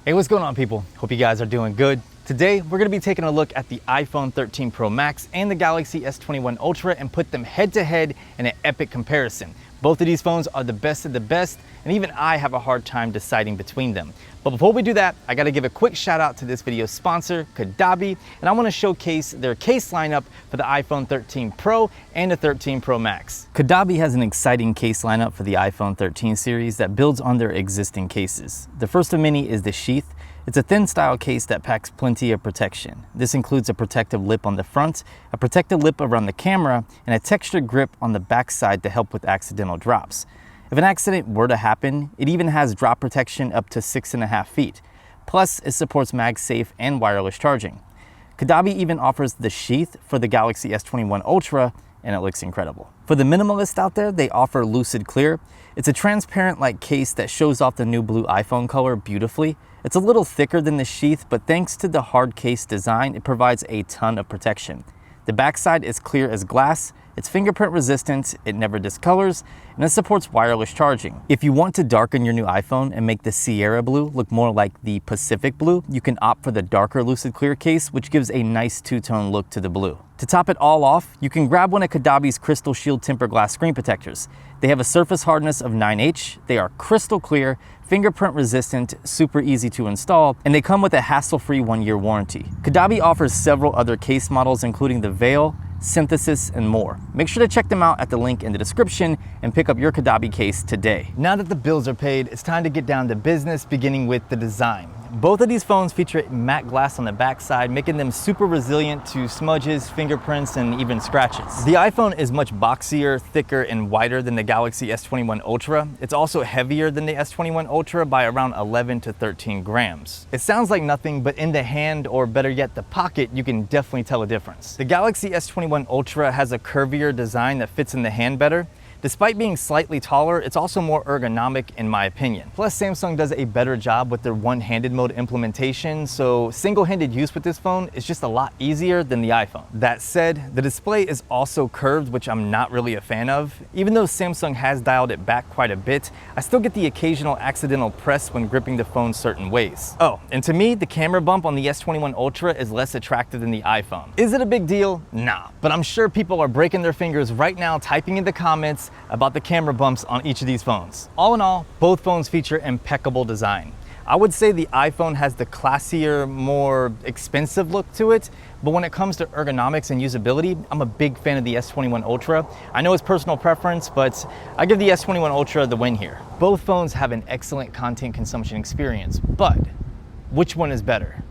Hey, what's going on, people? Hope you guys are doing good. Today, we're gonna be taking a look at the iPhone 13 Pro Max and the Galaxy S21 Ultra and put them head to head in an epic comparison. Both of these phones are the best of the best, and even I have a hard time deciding between them. But before we do that, I gotta give a quick shout out to this video's sponsor, TIMECODE, and I wanna showcase their case lineup for the iPhone 13 Pro and the 13 Pro Max. TIMECODE has an exciting case lineup for the iPhone 13 series that builds on their existing cases. The first of many is the Sheath. It's a thin style case that packs plenty of protection. This includes a protective lip on the front, a protective lip around the camera, and a textured grip on the back side to help with accidental drops. If an accident were to happen, it even has drop protection up to 6.5 feet. Plus, it supports MagSafe and wireless charging. TIMECODE even offers the Sheath for the Galaxy S21 Ultra, and it looks incredible. For the minimalist out there, they offer Lucid Clear. It's a transparent-like case that shows off the new blue iPhone color beautifully. It's a little thicker than the Sheath, but thanks to the hard case design, it provides a ton of protection. The backside is clear as glass, it's fingerprint resistant, it never discolors, and it supports wireless charging. If you want to darken your new iPhone and make the Sierra Blue look more like the Pacific Blue, you can opt for the darker Lucid Clear case, which gives a nice two-tone look to the blue. To top it all off, you can grab one of TIMECODE's Crystal Shield tempered glass screen protectors. They have a surface hardness of 9H, they are crystal clear, fingerprint resistant, super easy to install, and they come with a hassle-free 1-year warranty. TIMECODE offers several other case models, including the Veil, Synthesis, and more. Make sure to check them out at the link in the description and pick up your TIMECODE case today. Now that the bills are paid, it's time to get down to business, beginning with the design. Both of these phones feature matte glass on the backside, making them super resilient to smudges, fingerprints, and even scratches. The iPhone is much boxier, thicker, and wider than the Galaxy S21 Ultra. It's also heavier than the S21 Ultra by around 11 to 13 grams. It sounds like nothing, but in the hand, or better yet, the pocket, you can definitely tell a difference. The Galaxy S21 Ultra has a curvier design that fits in the hand better. Despite being slightly taller, it's also more ergonomic in my opinion. Plus, Samsung does a better job with their one-handed mode implementation, so single-handed use with this phone is just a lot easier than the iPhone. That said, the display is also curved, which I'm not really a fan of. Even though Samsung has dialed it back quite a bit, I still get the occasional accidental press when gripping the phone certain ways. Oh, and to me, the camera bump on the S21 Ultra is less attractive than the iPhone. Is it a big deal? Nah, but I'm sure people are breaking their fingers right now typing in the comments about the camera bumps on each of these phones. All in all, both phones feature impeccable design. I would say the iPhone has the classier, more expensive look to it, but when it comes to ergonomics and usability, I'm a big fan of the S21 Ultra. I know it's personal preference, but I give the S21 Ultra the win here. Both phones have an excellent content consumption experience, but which one is better?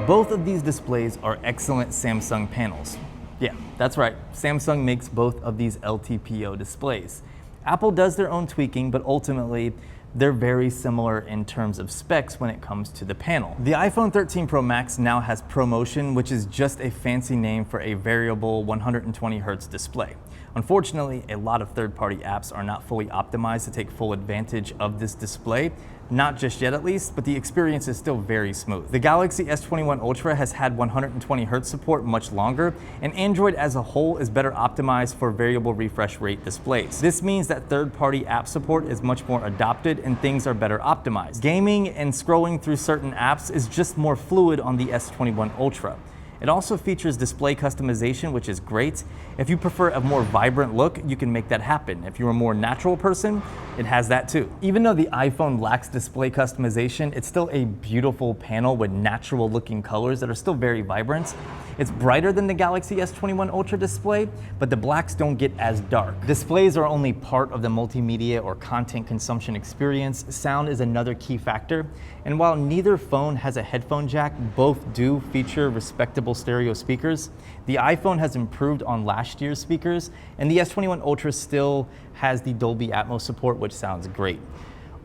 Both of these displays are excellent Samsung panels. Yeah, that's right. Samsung makes both of these LTPO displays. Apple does their own tweaking, but ultimately, they're very similar in terms of specs when it comes to the panel. The iPhone 13 Pro Max now has ProMotion, which is just a fancy name for a variable 120 Hz display. Unfortunately, a lot of third-party apps are not fully optimized to take full advantage of this display. Not just yet at least, but the experience is still very smooth. The Galaxy S21 Ultra has had 120 Hz support much longer, and Android as a whole is better optimized for variable refresh rate displays. This means that third-party app support is much more adopted and things are better optimized. Gaming and scrolling through certain apps is just more fluid on the S21 Ultra. It also features display customization, which is great. If you prefer a more vibrant look, you can make that happen. If you're a more natural person, it has that too. Even though the iPhone lacks display customization, it's still a beautiful panel with natural looking colors that are still very vibrant. It's brighter than the Galaxy S21 Ultra display, but the blacks don't get as dark. Displays are only part of the multimedia or content consumption experience. Sound is another key factor. And while neither phone has a headphone jack, both do feature respectable stereo speakers. The iPhone has improved on last year's speakers, and the S21 Ultra still has the Dolby Atmos support, which sounds great.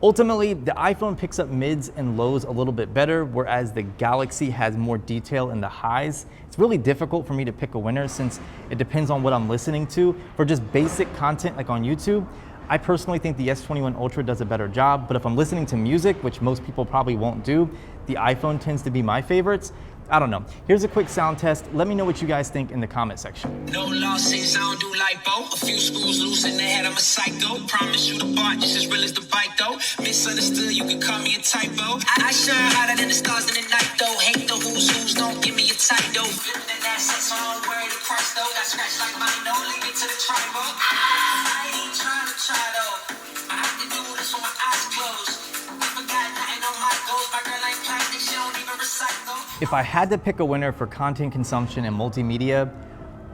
Ultimately, the iPhone picks up mids and lows a little bit better, whereas the Galaxy has more detail in the highs. It's really difficult for me to pick a winner since it depends on what I'm listening to. For just basic content like on YouTube, I personally think the S21 Ultra does a better job, but if I'm listening to music, which most people probably won't do, the iPhone tends to be my favorites. I don't know. Here's a quick sound test. Let me know what you guys think in the comment section. No losses, I don't do lipo. A few screws loose in the head, I'm a psycho. Promise you the bar just as real as the bike though. Misunderstood, you can call me a typo. I shine hotter than the stars in the night though. Hate the who's, don't give me a title. Flipping that assets, so I don't worry the price though. Got scratched like mine, no link it to the tribal. I ain't trying to try though. I have to do this with my eyes closed. Forgot nothing on my goals. My girl ain't plastic, she don't even recycle. If I had to pick a winner for content consumption and multimedia,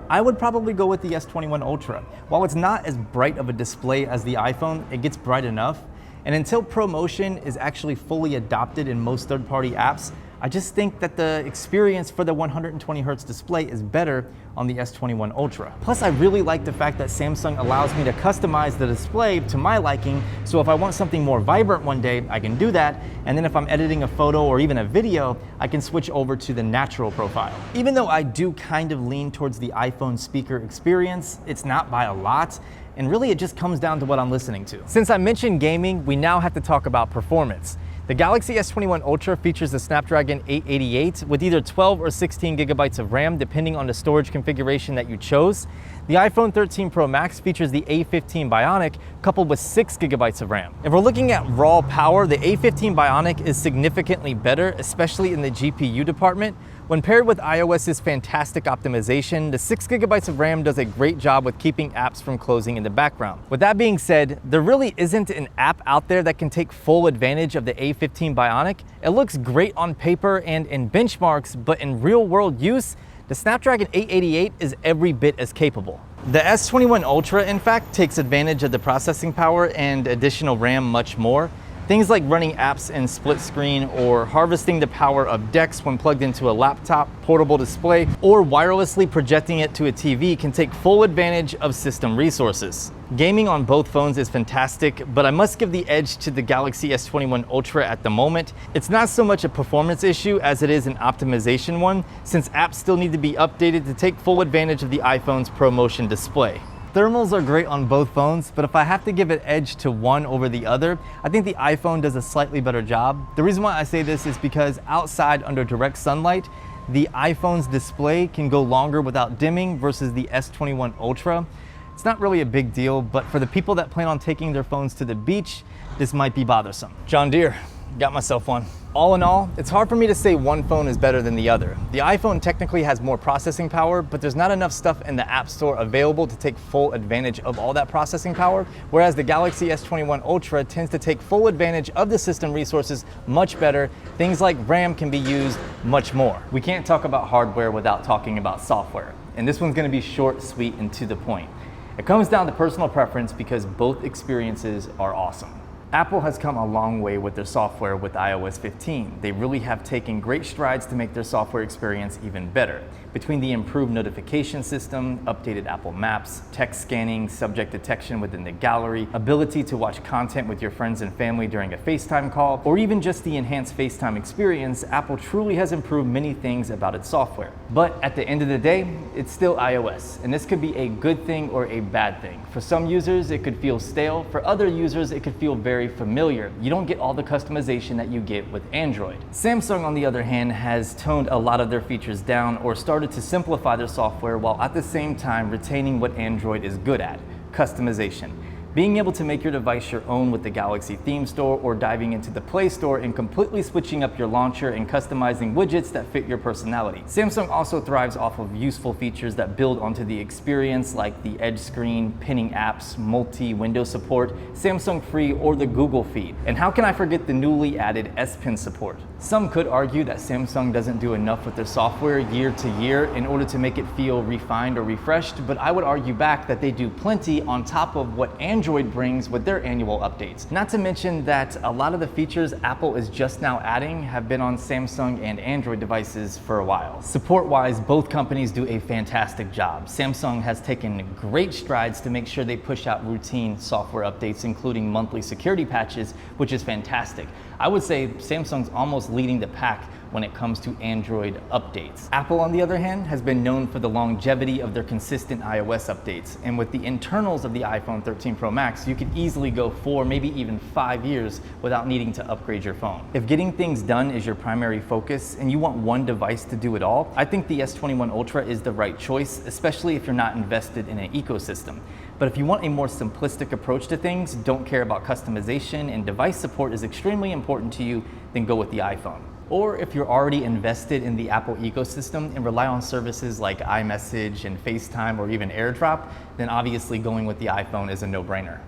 I would probably go with the S21 Ultra. While it's not as bright of a display as the iPhone, it gets bright enough. And until ProMotion is actually fully adopted in most third-party apps, I just think that the experience for the 120 Hz display is better on the S21 Ultra. Plus, I really like the fact that Samsung allows me to customize the display to my liking, so if I want something more vibrant one day, I can do that, and then if I'm editing a photo or even a video, I can switch over to the natural profile. Even though I do kind of lean towards the iPhone speaker experience, it's not by a lot, and really it just comes down to what I'm listening to. Since I mentioned gaming, we now have to talk about performance. The Galaxy S21 Ultra features the Snapdragon 888 with either 12 or 16 gigabytes of RAM depending on the storage configuration that you chose. The iPhone 13 Pro Max features the A15 Bionic coupled with 6 gigabytes of RAM. If we're looking at raw power, the A15 Bionic is significantly better, especially in the GPU department. When paired with iOS's fantastic optimization, the 6 gigabytes of RAM does a great job with keeping apps from closing in the background. With that being said, there really isn't an app out there that can take full advantage of the A15 Bionic. It looks great on paper and in benchmarks, but in real-world use, the Snapdragon 888 is every bit as capable. The S21 Ultra, in fact, takes advantage of the processing power and additional RAM much more. Things like running apps in split screen or harvesting the power of DeX when plugged into a laptop, portable display, or wirelessly projecting it to a TV can take full advantage of system resources. Gaming on both phones is fantastic, but I must give the edge to the Galaxy S21 Ultra at the moment. It's not so much a performance issue as it is an optimization one, since apps still need to be updated to take full advantage of the iPhone's ProMotion display. Thermals are great on both phones, but if I have to give an edge to one over the other, I think the iPhone does a slightly better job. The reason why I say this is because outside under direct sunlight, the iPhone's display can go longer without dimming versus the S21 Ultra. It's not really a big deal, but for the people that plan on taking their phones to the beach, this might be bothersome. John Deere, got myself one. All in all, it's hard for me to say one phone is better than the other. The iPhone technically has more processing power, but there's not enough stuff in the App Store available to take full advantage of all that processing power, whereas the Galaxy S21 Ultra tends to take full advantage of the system resources much better. Things like RAM can be used much more. We can't talk about hardware without talking about software, and this one's gonna be short, sweet, and to the point. It comes down to personal preference because both experiences are awesome. Apple has come a long way with their software with iOS 15. They really have taken great strides to make their software experience even better. Between the improved notification system, updated Apple Maps, text scanning, subject detection within the gallery, ability to watch content with your friends and family during a FaceTime call, or even just the enhanced FaceTime experience, Apple truly has improved many things about its software. But at the end of the day, it's still iOS, and this could be a good thing or a bad thing. For some users, it could feel stale. For other users, it could feel very familiar. You don't get all the customization that you get with Android. Samsung, on the other hand, has toned a lot of their features down or started to simplify their software while at the same time retaining what Android is good at, customization. Being able to make your device your own with the Galaxy Theme Store or diving into the Play Store and completely switching up your launcher and customizing widgets that fit your personality. Samsung also thrives off of useful features that build onto the experience like the Edge screen, pinning apps, multi-window support, Samsung Free, or the Google feed. And how can I forget the newly added S Pen support? Some could argue that Samsung doesn't do enough with their software year to year in order to make it feel refined or refreshed, but I would argue back that they do plenty on top of what Android brings with their annual updates. Not to mention that a lot of the features Apple is just now adding have been on Samsung and Android devices for a while. Support-wise, both companies do a fantastic job. Samsung has taken great strides to make sure they push out routine software updates, including monthly security patches, which is fantastic. I would say Samsung's almost leading the pack when it comes to Android updates. Apple, on the other hand, has been known for the longevity of their consistent iOS updates. And with the internals of the iPhone 13 Pro Max, you could easily go 4, maybe even 5 years without needing to upgrade your phone. If getting things done is your primary focus and you want one device to do it all, I think the S21 Ultra is the right choice, especially if you're not invested in an ecosystem. But if you want a more simplistic approach to things, don't care about customization, and device support is extremely important to you, then go with the iPhone. Or if you're already invested in the Apple ecosystem and rely on services like iMessage and FaceTime or even AirDrop, then obviously going with the iPhone is a no-brainer.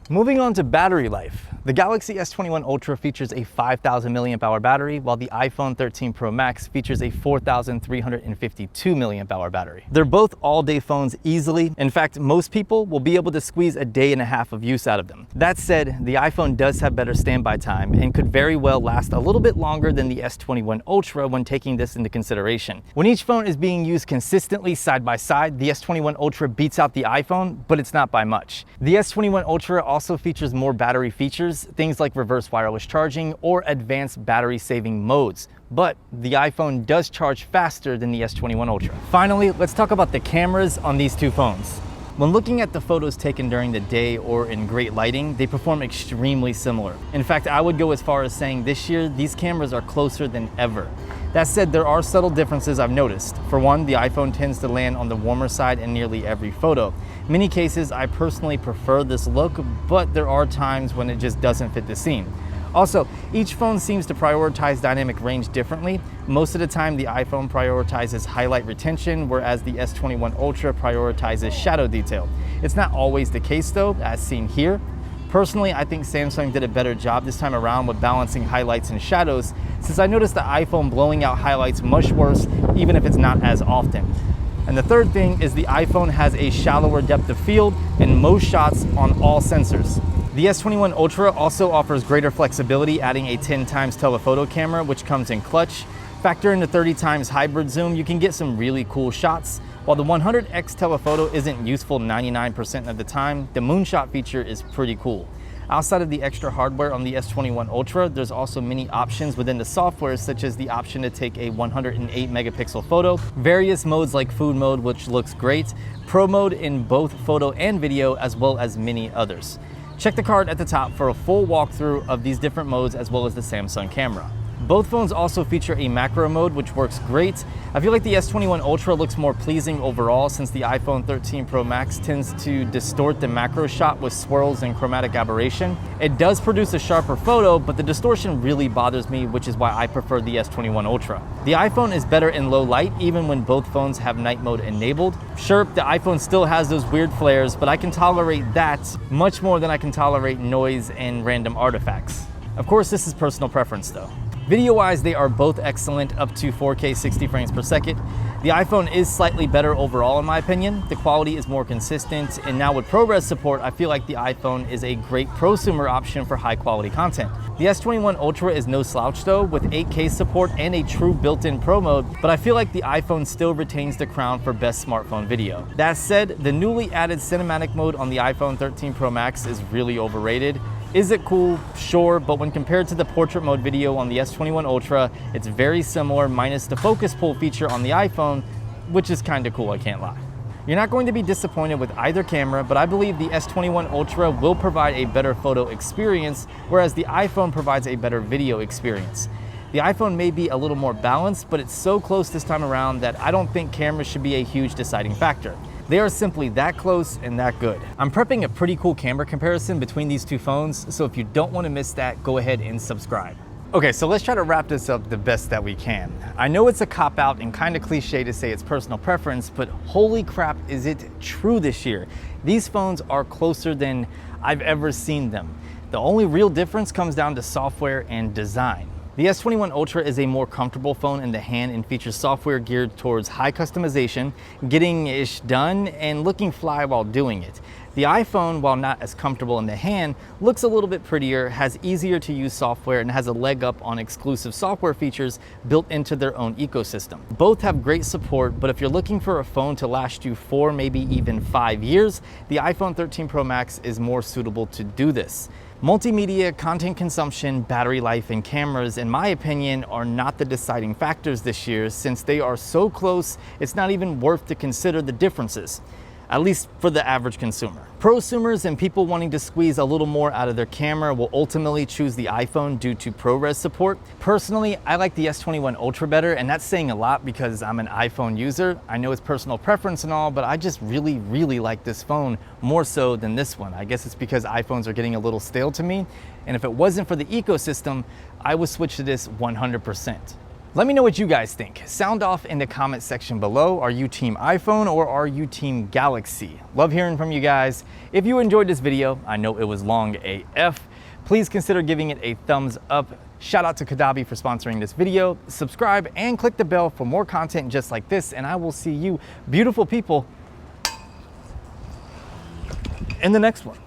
Moving on to battery life. The Galaxy S21 Ultra features a 5,000 milliamp hour battery, while the iPhone 13 Pro Max features a 4,352 milliamp hour battery. They're both all-day phones easily. In fact, most people will be able to squeeze a day and a half of use out of them. That said, the iPhone does have better standby time and could very well last a little bit longer than the S21 Ultra when taking this into consideration. When each phone is being used consistently side by side, the S21 Ultra beats out the iPhone, but it's not by much. The S21 Ultra also features more battery features, things like reverse wireless charging or advanced battery saving modes, but the iPhone does charge faster than the S21 Ultra. Finally, let's talk about the cameras on these two phones. When looking at the photos taken during the day or in great lighting, they perform extremely similar. In fact, I would go as far as saying this year, these cameras are closer than ever. That said, there are subtle differences I've noticed. For one, the iPhone tends to land on the warmer side in nearly every photo. In many cases, I personally prefer this look, but there are times when it just doesn't fit the scene. Also, each phone seems to prioritize dynamic range differently. Most of the time, the iPhone prioritizes highlight retention, whereas the S21 Ultra prioritizes shadow detail. It's not always the case though, as seen here. Personally, I think Samsung did a better job this time around with balancing highlights and shadows, since I noticed the iPhone blowing out highlights much worse, even if it's not as often. And the third thing is the iPhone has a shallower depth of field in most shots on all sensors. The S21 Ultra also offers greater flexibility, adding a 10 times telephoto camera, which comes in clutch. Factor in the 30 times hybrid zoom, you can get some really cool shots. While the 100x telephoto isn't useful 99% of the time, the moonshot feature is pretty cool. Outside of the extra hardware on the S21 Ultra, there's also many options within the software, such as the option to take a 108 megapixel photo, various modes like food mode, which looks great, pro mode in both photo and video, as well as many others. Check the card at the top for a full walkthrough of these different modes, as well as the Samsung camera. Both phones also feature a macro mode, which works great. I feel like the S21 Ultra looks more pleasing overall, since the iPhone 13 Pro Max tends to distort the macro shot with swirls and chromatic aberration. It does produce a sharper photo, but the distortion really bothers me, which is why I prefer the S21 Ultra. The iPhone is better in low light, even when both phones have night mode enabled. Sure, the iPhone still has those weird flares, but I can tolerate that much more than I can tolerate noise and random artifacts. Of course, this is personal preference though. Video-wise, they are both excellent, up to 4K 60 frames per second. The iPhone is slightly better overall in my opinion. The quality is more consistent, and now with ProRes support, I feel like the iPhone is a great prosumer option for high quality content. The S21 Ultra is no slouch though, with 8K support and a true built-in Pro mode, but I feel like the iPhone still retains the crown for best smartphone video. That said, the newly added cinematic mode on the iPhone 13 Pro Max is really overrated. Is it cool? Sure, but when compared to the portrait mode video on the S21 Ultra, it's very similar, minus the focus pull feature on the iPhone, which is kinda cool, I can't lie. You're not going to be disappointed with either camera, but I believe the S21 Ultra will provide a better photo experience, whereas the iPhone provides a better video experience. The iPhone may be a little more balanced, but it's so close this time around that I don't think cameras should be a huge deciding factor. They are simply that close and that good. I'm prepping a pretty cool camera comparison between these two phones, so if you don't want to miss that, go ahead and subscribe. Okay, so let's try to wrap this up the best that we can. I know it's a cop-out and kind of cliche to say it's personal preference, but holy crap, is it true this year. These phones are closer than I've ever seen them. The only real difference comes down to software and design. The S21 Ultra is a more comfortable phone in the hand and features software geared towards high customization, getting ish done, and looking fly while doing it. The iPhone, while not as comfortable in the hand, looks a little bit prettier, has easier to use software, and has a leg up on exclusive software features built into their own ecosystem. Both have great support, but if you're looking for a phone to last you 4, maybe even 5 years, the iPhone 13 Pro Max is more suitable to do this. Multimedia, content consumption, battery life, and cameras, in my opinion, are not the deciding factors this year since they are so close, it's not even worth to consider the differences, at least for the average consumer. Prosumers and people wanting to squeeze a little more out of their camera will ultimately choose the iPhone due to ProRes support. Personally, I like the S21 Ultra better, and that's saying a lot because I'm an iPhone user. I know it's personal preference and all, but I just really like this phone more so than this one. I guess it's because iPhones are getting a little stale to me, and if it wasn't for the ecosystem, I would switch to this 100%. Let me know what you guys think. Sound off in the comment section below. Are you team iPhone or are you team Galaxy? Love hearing from you guys. If you enjoyed this video, I know it was long AF, please consider giving it a thumbs up. Shout out to Kadabi for sponsoring this video. Subscribe and click the bell for more content just like this, and I will see you beautiful people in the next one.